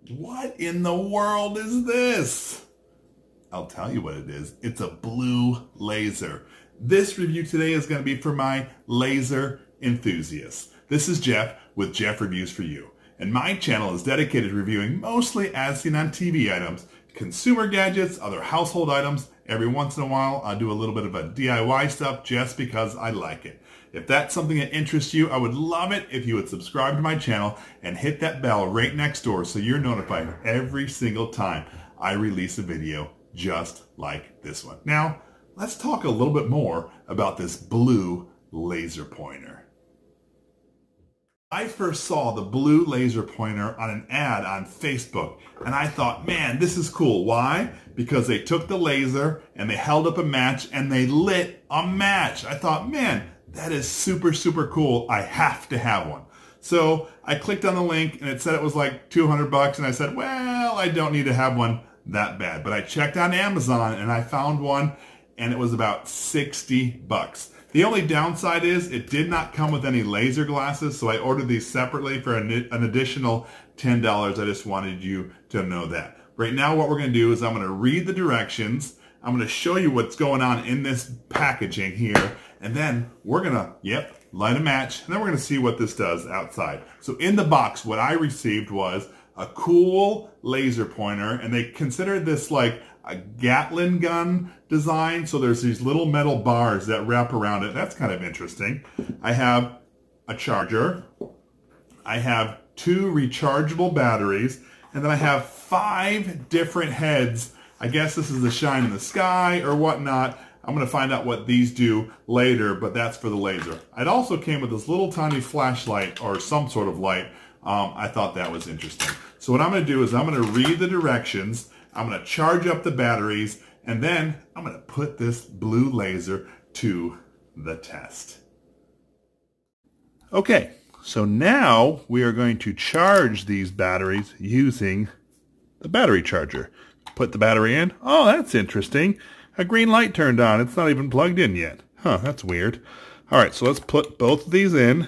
What in the world is this? I'll tell you what it is. It's a blue laser. This review today is going to be for my laser enthusiasts. This is Jeff with Jeff Reviews for You. And my channel is dedicated to reviewing mostly as seen on TV items, consumer gadgets, other household items. Every once in a while, I'll do a little bit of a DIY stuff just because I like it. If that's something that interests you, I would love it if you would subscribe to my channel and hit that bell right next door so you're notified every single time I release a video just like this one. Now, let's talk a little bit more about this blue laser pointer. I first saw the blue laser pointer on an ad on Facebook, and I thought, man, this is cool. Why? Because they took the laser and they held up a match and they lit a match. I thought, man, that is super, super cool. I have to have one. So I clicked on the link and it said it was like 200 bucks, and I said, well, I don't need to have one that bad. But I checked on Amazon and I found one, and it was about 60 bucks. The only downside is it did not come with any laser glasses, so I ordered these separately for an additional $10. I just wanted you to know that. Right now what we're going to do is I'm going to read the directions. I'm going to show you what's going on in this packaging here, and then we're going to, light a match, and then we're going to see what this does outside. So in the box, what I received was a cool laser pointer, and they considered this like a Gatling gun design. So there's these little metal bars that wrap around it. That's kind of interesting. I have a charger. I have 2 rechargeable batteries, and then I have 5 different heads. I guess this is the shine in the sky or whatnot. I'm going to find out what these do later, but that's for the laser. It also came with this little tiny flashlight or some sort of light. I thought that was interesting. So what I'm going to do is I'm going to read the directions. I'm going to charge up the batteries, and then I'm going to put this blue laser to the test. Okay, so now we are going to charge these batteries using the battery charger. Put the battery in. Oh, that's interesting. A green light turned on. It's not even plugged in yet. Huh, that's weird. All right, so let's put both of these in.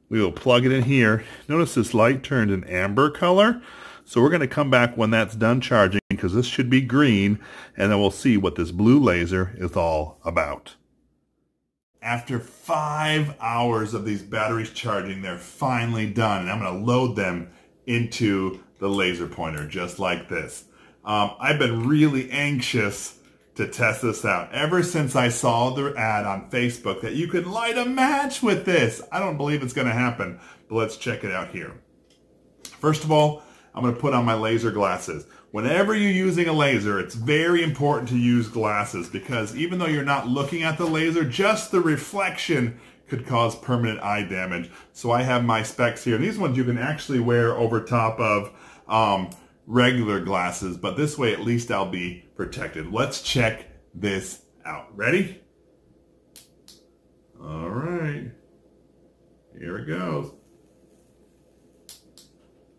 We will plug it in here. Notice this light turned an amber color. So we're going to come back when that's done charging, because this should be green, and then we'll see what this blue laser is all about. After 5 hours of these batteries charging, they're finally done, and I'm going to load them into the laser pointer just like this. I've been really anxious to test this out ever since I saw the ad on Facebook that you could light a match with this. I don't believe it's going to happen, but let's check it out here. First of all, I'm going to put on my laser glasses. Whenever you're using a laser, it's very important to use glasses, because even though you're not looking at the laser, just the reflection could cause permanent eye damage. So I have my specs here. These ones you can actually wear over top of regular glasses, but this way at least I'll be protected. Let's check this out. Ready? All right. Here it goes.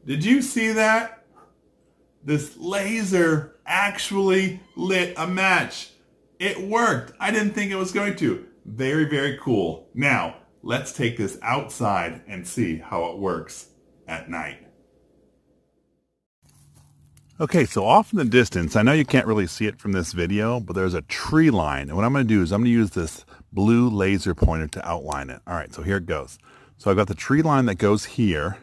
Did you see that? This laser actually lit a match. It worked. I didn't think it was going to. Very, very cool. Now, let's take this outside and see how it works at night. Okay, so off in the distance, I know you can't really see it from this video, but there's a tree line. And what I'm going to do is I'm going to use this blue laser pointer to outline it. All right, so here it goes. So I've got the tree line that goes here.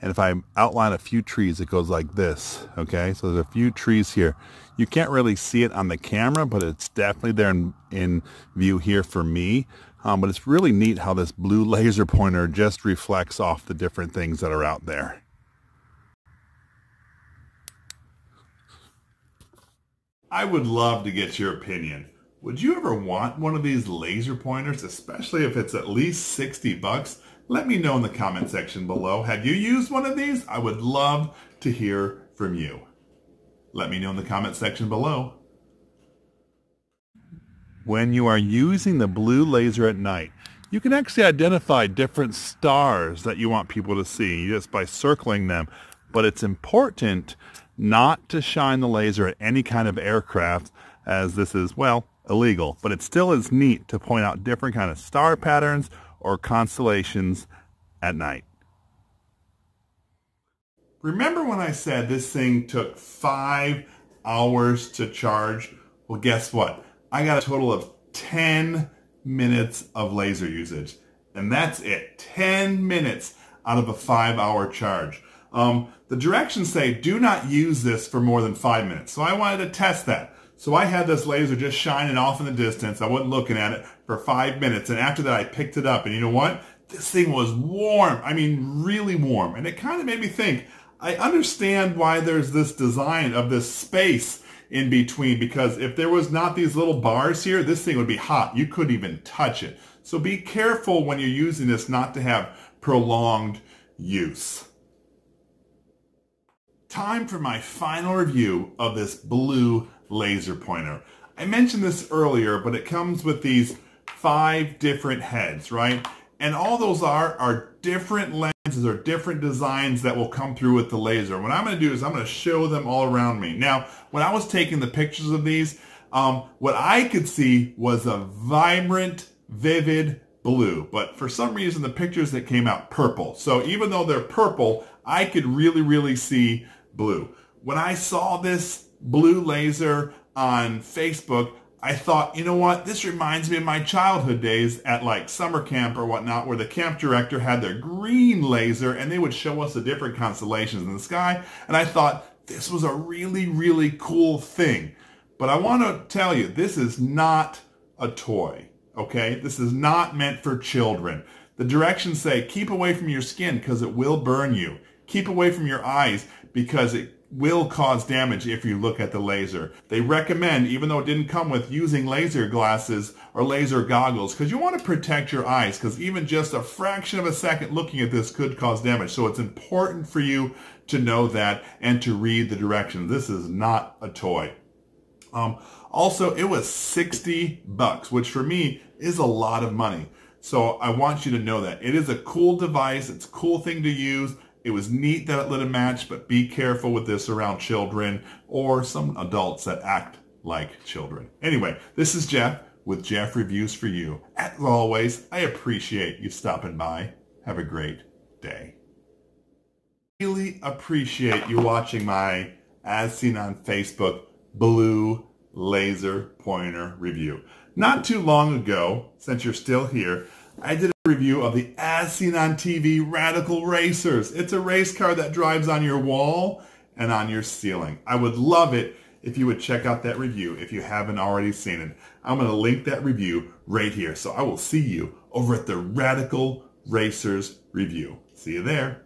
And if I outline a few trees, it goes like this, okay? So there's a few trees here. You can't really see it on the camera, but it's definitely there in view here for me. But it's really neat how this blue laser pointer just reflects off the different things that are out there. I would love to get your opinion. Would you ever want one of these laser pointers, especially if it's at least 60 bucks? Let me know in the comment section below. Have you used one of these? I would love to hear from you. Let me know in the comment section below. When you are using the blue laser at night, you can actually identify different stars that you want people to see just by circling them. But it's important not to shine the laser at any kind of aircraft, as this is, well, illegal. But it still is neat to point out different kind of star patterns or constellations at night. remember when I said this thing took 5 hours to charge? Well, guess what? I got a total of 10 minutes of laser usage. And that's it. 10 minutes out of a 5-hour charge. The directions say do not use this for more than 5 minutes. So I wanted to test that. So I had this laser just shining off in the distance. I wasn't looking at it for 5 minutes. And after that, I picked it up. And you know what? This thing was warm. I mean, really warm. And it kind of made me think, I understand why there's this design of this space in between, because if there was not these little bars here, this thing would be hot. You couldn't even touch it. So be careful when you're using this not to have prolonged use. Time for my final review of this blue laser pointer. I mentioned this earlier, but it comes with these 5 different heads, right? And all those are different lenses or different designs that will come through with the laser. What I'm going to do is I'm going to show them all around me. Now, when I was taking the pictures of these, what I could see was a vibrant, vivid blue. But for some reason, the pictures that came out purple. So even though they're purple, I could really see blue. When I saw this blue laser on Facebook, I thought, you know what, this reminds me of my childhood days at like summer camp or whatnot, where the camp director had their green laser and they would show us the different constellations in the sky. And I thought this was a really cool thing. But I want to tell you, this is not a toy, okay? This is not meant for children. The directions say keep away from your skin because it will burn you. Keep away from your eyes because it will cause damage if you look at the laser. They recommend, even though it didn't come with, using laser glasses or laser goggles because you want to protect your eyes, because even just a fraction of a second looking at this could cause damage. So it's important for you to know that and to read the directions. This is not a toy. Also, it was $60, which for me is a lot of money. So I want you to know that. It is a cool device. It's a cool thing to use. It was neat that it lit a match, but be careful with this around children or some adults that act like children. Anyway, this is Jeff with Jeff Reviews for You. As always, I appreciate you stopping by. Have a great day. Really appreciate you watching my, as seen on Facebook, blue laser pointer review. Not too long ago, since you're still here, I did a review of the As Seen on TV Radical Racers. It's a race car that drives on your wall and on your ceiling. I would love it if you would check out that review if you haven't already seen it. I'm going to link that review right here. So I will see you over at the Radical Racers review. See you there.